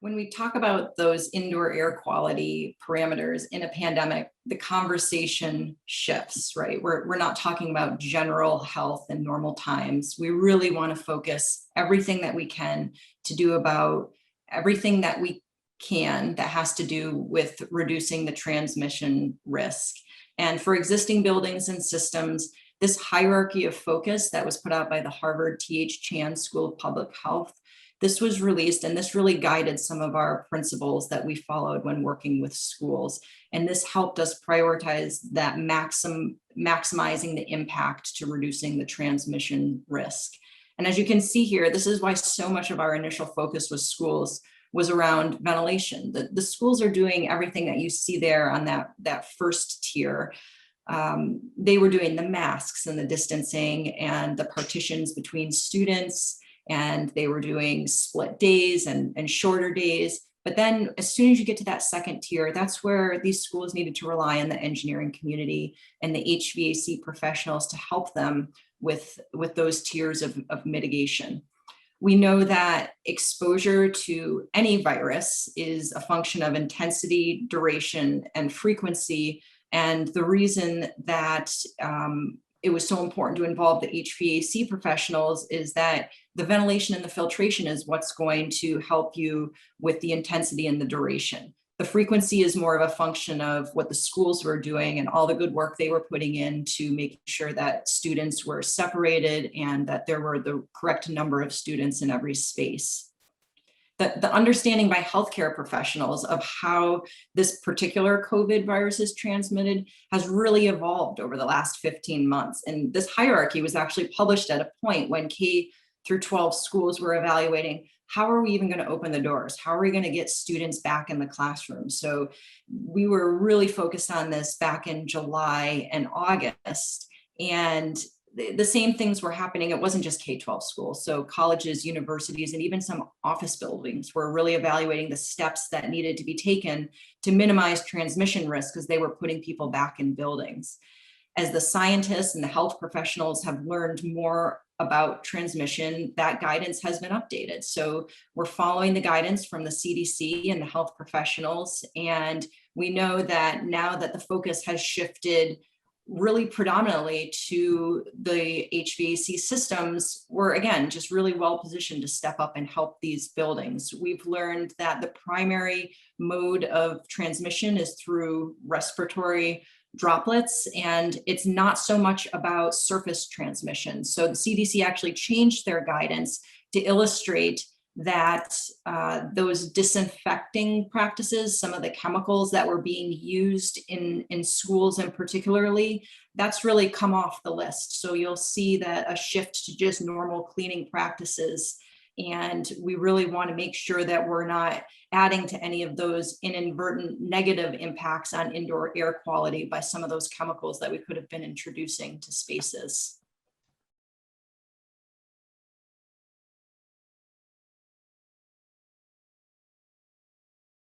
When we talk about those indoor air quality parameters in a pandemic, the conversation shifts, right? We're not talking about general health in normal times. We really want to focus everything that we can to do about everything that we can that has to do with reducing the transmission risk. And for existing buildings and systems, this hierarchy of focus that was put out by the Harvard T.H. Chan School of Public Health, this was released, and this really guided some of our principles that we followed when working with schools. And this helped us prioritize that maximizing the impact to reducing the transmission risk. And as you can see here, this is why so much of our initial focus with schools was around ventilation. The schools are doing everything that you see there on that first tier. They were doing the masks and the distancing and the partitions between students, and they were doing split days and shorter days. But then as soon as you get to that second tier, that's where these schools needed to rely on the engineering community and the HVAC professionals to help them with those tiers of mitigation. We know that exposure to any virus is a function of intensity, duration, and frequency. And the reason that it was so important to involve the HVAC professionals is that the ventilation and the filtration is what's going to help you with the intensity and the duration. The frequency is more of a function of what the schools were doing and all the good work they were putting in to making sure that students were separated and that there were the correct number of students in every space. The understanding by healthcare professionals of how this particular COVID virus is transmitted has really evolved over the last 15 months. And this hierarchy was actually published at a point when K through 12 schools were evaluating, how are we even going to open the doors? How are we going to get students back in the classroom? So we were really focused on this back in July and August. And the same things were happening. It wasn't just K-12 schools. So colleges, universities, and even some office buildings were really evaluating the steps that needed to be taken to minimize transmission risk because they were putting people back in buildings. As the scientists and the health professionals have learned more about transmission, that guidance has been updated. So we're following the guidance from the CDC and the health professionals. And we know that now that the focus has shifted really predominantly to the HVAC systems, we're again just really well positioned to step up and help these buildings. We've learned that the primary mode of transmission is through respiratory droplets, and it's not so much about surface transmission. So the CDC actually changed their guidance to illustrate that those disinfecting practices, some of the chemicals that were being used in schools in particularly, that's really come off the list. So you'll see that a shift to just normal cleaning practices. And we really want to make sure that we're not adding to any of those inadvertent negative impacts on indoor air quality by some of those chemicals that we could have been introducing to spaces.